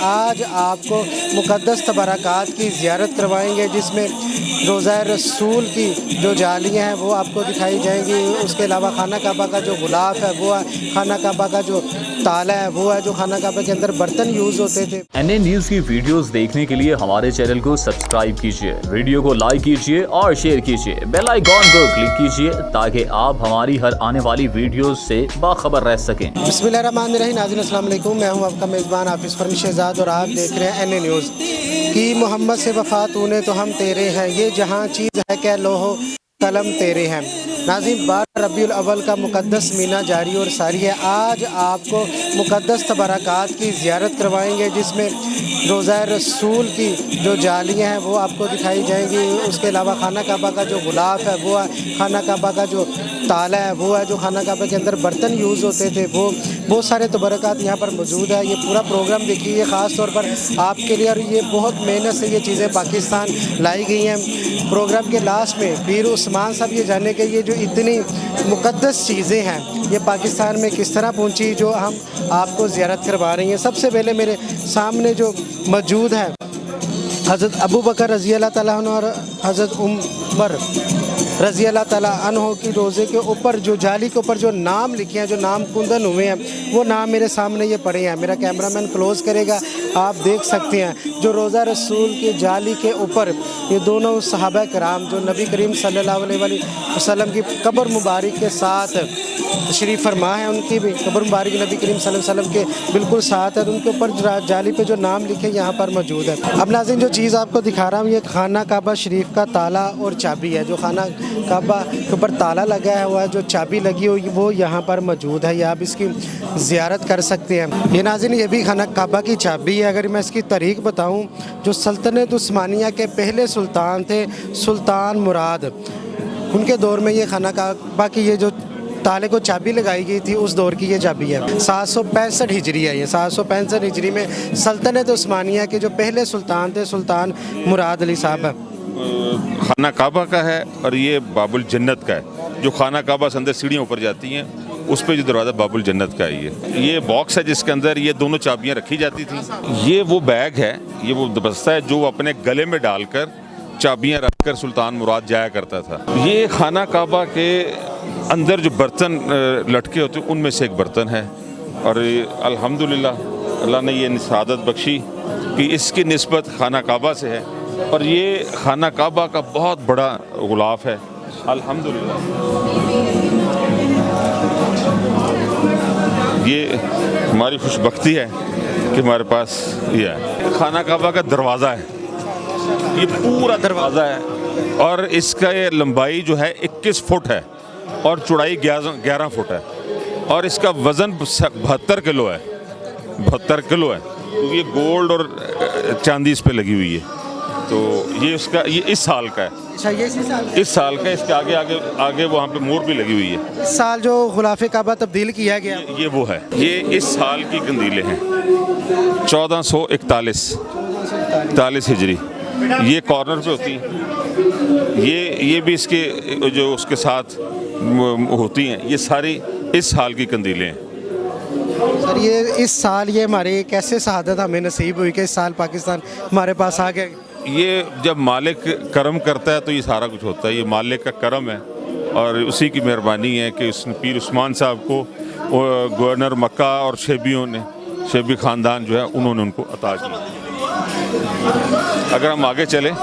آج آپ کو مقدس تبرکات کی زیارت کروائیں گے، جس میں روضہ رسول کی جو جالیاں ہیں وہ آپ کو دکھائی جائیں گی۔ اس کے علاوہ خانہ کعبہ کا جو غلاف ہے وہ ہے، خانہ کعبہ کا جو تالا ہے وہ ہے، جو خانہ کعبہ کے اندر برتن یوز ہوتے تھے۔ NA نیوز کی ویڈیوز دیکھنے کے لیے ہمارے چینل کو سبسکرائب کیجیے، ویڈیو کو لائک کیجیے اور شیئر کیجیے، بیل آئیکن کو کلک کیجیے تاکہ آپ ہماری ہر آنے والی ویڈیوز سے باخبر رہ سکیں۔ بسم اللہ الرحمن الرحیم۔ ناظرین السلام علیکم، میں ہوں آپ کا میزبان حافظ فرمی شہزاد اور آپ دیکھ رہے ہیں NA نیوز۔ کی محمد سے وفا تو نے تو ہم تیرے ہیں، یہ جہاں چیز ہے کہ لوح قلم تیرے ہیں۔ ناظرین 12 ربیع الاول کا مقدس مہینہ جاری اور ساری ہے۔ آج آپ کو مقدس تبرکات کی زیارت کروائیں گے، جس میں روضہ رسول کی جو جالیاں ہیں وہ آپ کو دکھائی جائیں گی۔ اس کے علاوہ خانہ کعبہ کا جو غلاف ہے وہ ہے، خانہ کعبہ کا جو تالا ہے وہ ہے، جو خانہ کعبہ کے اندر برتن یوز ہوتے تھے وہ بہت سارے تبرکات یہاں پر موجود ہے۔ یہ پورا پروگرام دیکھیے، یہ خاص طور پر آپ کے لیے، اور یہ بہت محنت سے یہ چیزیں پاکستان لائی گئی ہیں۔ پروگرام کے لاسٹ میں پیر عثمان صاحب یہ جاننے کہ یہ جو اتنی مقدس چیزیں ہیں یہ پاکستان میں کس طرح پہنچی، جو ہم آپ کو زیارت کروا رہی ہیں۔ سب سے پہلے میرے سامنے جو موجود ہے حضرت ابو بکر رضی اللہ تعالیٰ عنہ اور حضرت عمر رضی اللہ تعالیٰ عنہ کی روزے کے اوپر جو جالی کے اوپر جو نام لکھے ہیں، جو نام کندن ہوئے ہیں، وہ نام میرے سامنے یہ پڑے ہیں۔ میرا کیمرہ مین کلوز کرے گا، آپ دیکھ سکتے ہیں جو روضہ رسول کے جالی کے اوپر یہ دونوں صحابہ کرام جو نبی کریم صلی اللہ علیہ وسلم کی قبر مبارک کے ساتھ تشریف فرما ہے، ان کی بھی قبر مبارک نبی کریم صلی اللہ علیہ وسلم کے بالکل ساتھ ہے، ان کے اوپر جالی پہ جو نام لکھے یہاں پر موجود ہے۔ اب ناظرین جو چیز آپ کو دکھا رہا ہوں یہ خانہ کعبہ شریف کا تالا اور چابی ہے۔ جو خانہ کعبہ کے اوپر تالا لگا ہوا ہے، جو چابی لگی ہوئی وہ یہاں پر موجود ہے، یا آپ اس کی زیارت کر سکتے ہیں۔ یہ ناظرین یہ بھی خانہ کعبہ کی چابی ہے۔ اگر میں اس کی تاریخ بتاؤں، جو سلطنت عثمانیہ کے پہلے سلطان تھے سلطان مراد، ان کے دور میں یہ خانہ کعبہ کی یہ جو تالے کو چابی لگائی گئی تھی اس دور کی یہ چابی ہے۔ 765 ہجری ہے، یہ 765 ہجری میں سلطنت عثمانیہ کے جو پہلے سلطان تھے سلطان مراد علی صاحب ہے۔ خانہ کعبہ کا ہے اور یہ باب الجنت کا ہے۔ جو خانہ کعبہ سے اندر سیڑھیاں اوپر جاتی ہیں اس پہ جو دروازہ باب الجنت کا ہے۔ یہ باکس ہے جس کے اندر یہ دونوں چابیاں رکھی جاتی تھیں۔ یہ وہ بیگ ہے، یہ وہ دبستہ ہے جو اپنے گلے میں ڈال کر چابیاں رکھ کر سلطان مراد جایا کرتا تھا۔ یہ خانہ کعبہ کے اندر جو برتن لٹکے ہوتے ہیں ان میں سے ایک برتن ہے، اور الحمدللہ اللہ نے یہ سعادت بخشی کہ اس کی نسبت خانہ کعبہ سے ہے، اور یہ خانہ کعبہ کا بہت بڑا غلاف ہے الحمدللہ۔ یہ ہماری خوش بختی ہے کہ ہمارے پاس یہ ہے۔ خانہ کعبہ کا دروازہ ہے، یہ پورا دروازہ ہے، اور اس کا یہ لمبائی جو ہے 21 فٹ ہے اور چوڑائی 11 فٹ ہے، اور اس کا وزن 72 کلو ہے، 72 کلو ہے۔ تو یہ گولڈ اور چاندی اس پہ لگی ہوئی ہے۔ تو یہ اس کا یہ اس سال کا ہے، اس سال کا، اس کے آگے وہاں پہ مور بھی لگی ہوئی ہے۔ اس سال جو غلاف کعبہ تبدیل کیا گیا یہ وہ ہے، یہ اس سال کی قندیلیں ہیں، 1441 ہجری۔ یہ کارنر پہ ہوتی ہیں، یہ بھی اس کے جو اس کے ساتھ ہوتی ہیں، یہ ساری اس سال کی قندیلیں ہیں۔ سر یہ اس سال یہ ہمارے کیسے شہادت ہمیں نصیب ہوئی کہ اس سال پاکستان ہمارے پاس آ گیا؟ یہ جب مالک کرم کرتا ہے تو یہ سارا کچھ ہوتا ہے، یہ مالک کا کرم ہے اور اسی کی مہربانی ہے کہ اس پیر عثمان صاحب کو گورنر مکہ اور شیبیوں نے، شیبی خاندان جو ہے انہوں نے ان کو عطا کی۔ اگر ہم آگے چلیں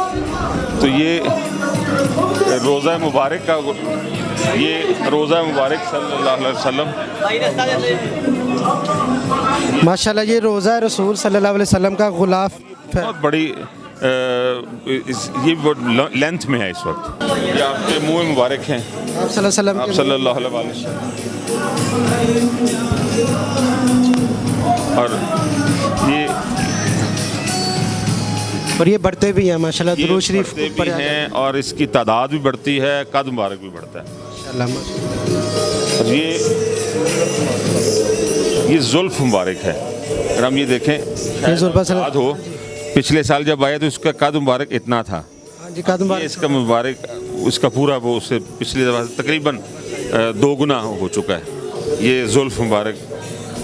تو یہ روضہ مبارک کا، یہ روضہ مبارک صلی اللہ علیہ وسلم، ماشاءاللہ یہ روضہ رسول صلی اللہ علیہ وسلم کا غلاف ہے، بہت بڑی یہ لینتھ میں ہے اس وقت۔ یہ آپ کے منہ مبارک ہیں، آپ صلی اللہ علیہ وسلم، اور یہ بڑھتے بھی ہیں ماشاءاللہ، درود شریف بھی ہیں، اور اس کی تعداد بھی بڑھتی ہے، قد مبارک بھی بڑھتا ہے۔ اور یہ زلف مبارک ہے، اگر ہم یہ دیکھیں ہو، پچھلے سال جب آئے تو اس کا قد مبارک اتنا تھا، اس کا مبارک اس کا پورا وہ اس سے پچھلی دفعہ تقریباً 2 گنا ہو چکا ہے۔ یہ زلف مبارک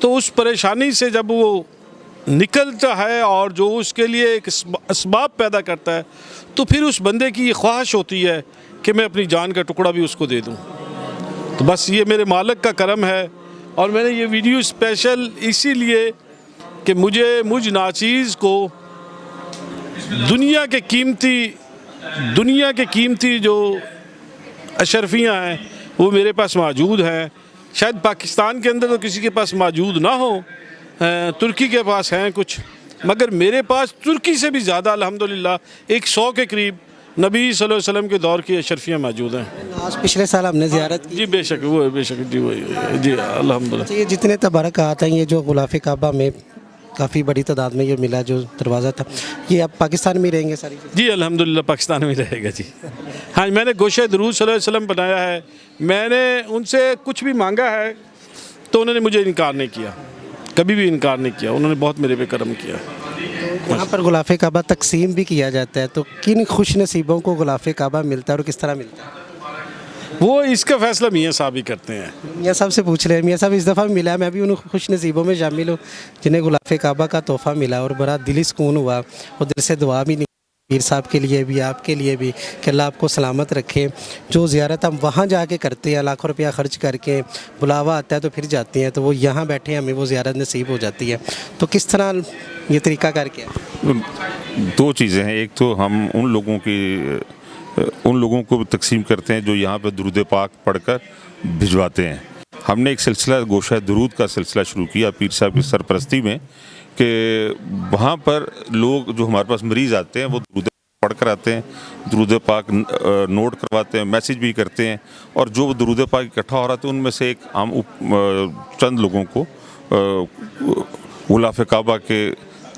تو اس پریشانی سے جب وہ نکلتا ہے اور جو اس کے لیے ایک اسباب پیدا کرتا ہے تو پھر اس بندے کی یہ خواہش ہوتی ہے کہ میں اپنی جان کا ٹکڑا بھی اس کو دے دوں. تو بس یہ میرے مالک کا کرم ہے. اور میں نے یہ ویڈیو اسپیشل اسی لیے کہ مجھ ناچیز کو دنیا کے قیمتی جو اشرفیاں ہیں وہ میرے پاس موجود ہیں. شاید پاکستان کے اندر تو کسی کے پاس موجود نہ ہو, ترکی کے پاس ہیں کچھ, مگر میرے پاس ترکی سے بھی زیادہ الحمدللہ 100 کے قریب نبی صلی اللہ علیہ وسلم کے دور کی اشرفیاں موجود ہیں. آج پچھلے سال ہم نے زیارت کی. جی بے شک وہ بے شک جی وہی جی الحمدللہ. یہ جتنے تبرکات ہیں, یہ جو غلاف کعبہ میں کافی بڑی تعداد میں یہ ملا جو دروازہ تھا, یہ اب پاکستان میں رہیں گے ساری چیزیں؟ جی الحمدللہ پاکستان میں رہے گا جی. ہاں میں نے گوشہ درود صلی اللہ علیہ وسلم بنایا ہے. میں نے ان سے کچھ بھی مانگا ہے تو انہوں نے مجھے انکار نہیں کیا, کبھی بھی انکار نہیں کیا. انہوں نے بہت میرے پہ کرم کیا. یہاں پر غلاف کعبہ تقسیم بھی کیا جاتا ہے, تو کن خوش نصیبوں کو غلاف کعبہ ملتا ہے اور کس طرح ملتا ہے؟ وہ اس کا فیصلہ میاں صاحب ہی کرتے ہیں. میاں صاحب سے پوچھ لیں. میاں صاحب اس دفعہ ملا, میں بھی ان خوش نصیبوں میں شامل ہوں جنہیں غلاف کعبہ کا تحفہ ملا, اور بڑا دلی سکون ہوا, اور دل سے دعا بھی نہیں پیر صاحب کے لیے بھی, آپ کے لیے بھی, کہ اللہ آپ کو سلامت رکھے. جو زیارت ہم وہاں جا کے کرتے ہیں لاکھوں روپیہ خرچ کر کے, بلاوا آتا ہے تو پھر جاتے ہیں, تو وہ یہاں بیٹھے ہمیں وہ زیارت نصیب ہو جاتی ہے. تو کس طرح یہ طریقہ کر کے؟ دو چیزیں ہیں. ایک تو ہم ان لوگوں کو تقسیم کرتے ہیں جو یہاں پہ درود پاک پڑھ کر بھجواتے ہیں. ہم نے ایک سلسلہ گوشہ درود کا سلسلہ شروع کیا پیر صاحب کی سرپرستی میں, کہ وہاں پر لوگ جو ہمارے پاس مریض آتے ہیں وہ درود پڑھ کر آتے ہیں, درود پاک نوٹ کرواتے ہیں, میسیج بھی کرتے ہیں, اور جو درود پاک اکٹھا ہو رہا تھا ان میں سے ایک ہم چند لوگوں کو غلاف کعبہ کے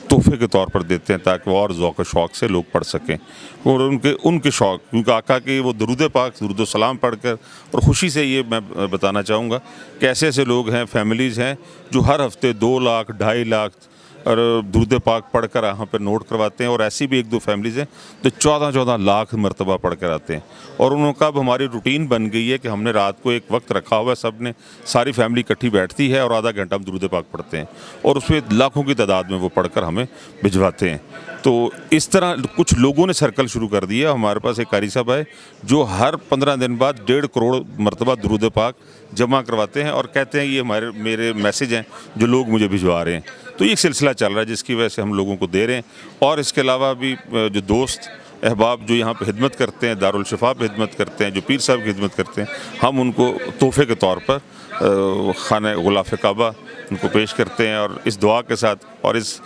تحفے کے طور پر دیتے ہیں تاکہ وہ اور ذوق و شوق سے لوگ پڑھ سکیں. اور ان کے شوق, کیونکہ آقا کے وہ درود پاک درود و سلام پڑھ کر, اور خوشی سے یہ میں بتانا چاہوں گا کہ ایسے ایسے لوگ ہیں, فیملیز ہیں جو ہر ہفتے 2 لاکھ 2.5 لاکھ اور درود پاک پڑھ کر یہاں پہ نوٹ کرواتے ہیں. اور ایسی بھی 1-2 فیملیز ہیں جو 14 لاکھ مرتبہ پڑھ کر آتے ہیں. اور انہوں کا اب ہماری روٹین بن گئی ہے کہ ہم نے رات کو ایک وقت رکھا ہوا ہے, سب نے ساری فیملی اکٹھی بیٹھتی ہے اور آدھا گھنٹہ ہم درود پاک پڑھتے ہیں, اور اس میں لاکھوں کی تعداد میں وہ پڑھ کر ہمیں بھجواتے ہیں. تو اس طرح کچھ لوگوں نے سرکل شروع کر دیا. ہمارے پاس ایک قاری صاحب ہے جو ہر 15 دن بعد 1.5 کروڑ مرتبہ درود پاک جمع کرواتے ہیں اور کہتے ہیں یہ میرے میسیج ہیں جو لوگ مجھے بھجوا رہے ہیں. تو یہ ایک سلسلہ چل رہا ہے جس کی وجہ سے ہم لوگوں کو دے رہے ہیں. اور اس کے علاوہ بھی جو دوست احباب جو یہاں پہ خدمت کرتے ہیں, دارالشفا پہ خدمت کرتے ہیں, جو پیر صاحب کی خدمت کرتے ہیں, ہم ان کو تحفے کے طور پر خانہ غلاف کعبہ ان کو پیش کرتے ہیں, اور اس دعا کے ساتھ اور اس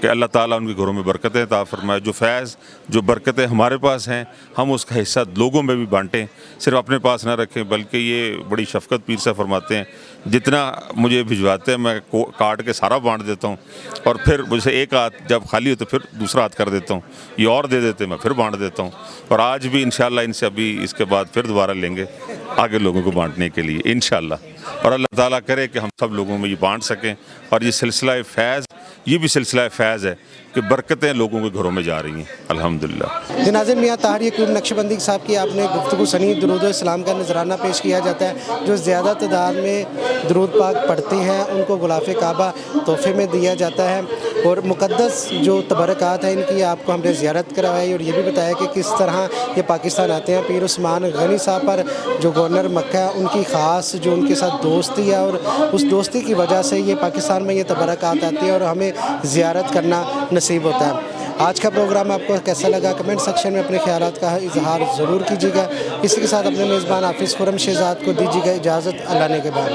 کہ اللہ تعالیٰ ان کے گھروں میں برکتیں عطا فرمائے. جو فیض جو برکتیں ہمارے پاس ہیں ہم اس کا حصہ لوگوں میں بھی بانٹیں, صرف اپنے پاس نہ رکھیں. بلکہ یہ بڑی شفقت پیر صاحب فرماتے ہیں, جتنا مجھے بھجواتے ہیں میں کاٹ کے سارا بانٹ دیتا ہوں, اور پھر مجھے ایک ہاتھ جب خالی ہو تو پھر دوسرا ہاتھ کر دیتا ہوں, یہ اور دے دیتے میں پھر بانٹ دیتا ہوں. اور آج بھی انشاءاللہ ان سے ابھی اس کے بعد پھر دوبارہ لیں گے آگے لوگوں کو بانٹنے کے لیے انشاءاللہ. اور اللہ تعالیٰ کرے کہ ہم سب لوگوں میں یہ بانٹ سکیں. اور یہ سلسلہ فیض, یہ بھی سلسلہ فیض ہے کہ برکتیں لوگوں کے گھروں میں جا رہی ہیں الحمدللہ. ناظرین, میاں طاہر یعقوب نقشبندی صاحب کی آپ نے گفتگو سنی. درود و اسلام کا نذرانہ پیش کیا جاتا ہے. جو زیادہ تعداد میں درود پاک پڑھتے ہیں ان کو غلاف کعبہ تحفے میں دیا جاتا ہے, اور مقدس جو تبرکات ہیں ان کی آپ کو ہم نے زیارت کروائی, اور یہ بھی بتایا کہ کس طرح یہ پاکستان آتے ہیں. پیر عثمان غنی صاحب پر جو گورنر مکہ ہے ان کی خاص جو ان کے ساتھ دوستی ہے, اور اس دوستی کی وجہ سے یہ پاکستان میں یہ تبرکات آتے ہیں اور ہمیں زیارت کرنا نصیب ہوتا ہے. آج کا پروگرام آپ کو کیسا لگا کمنٹ سیکشن میں اپنے خیالات کا اظہار ضرور کیجیے گا. اسی کے ساتھ اپنے میزبان حافظ خرم شہزاد کو دیجیے گا اجازت. اللہ نے کے بعد.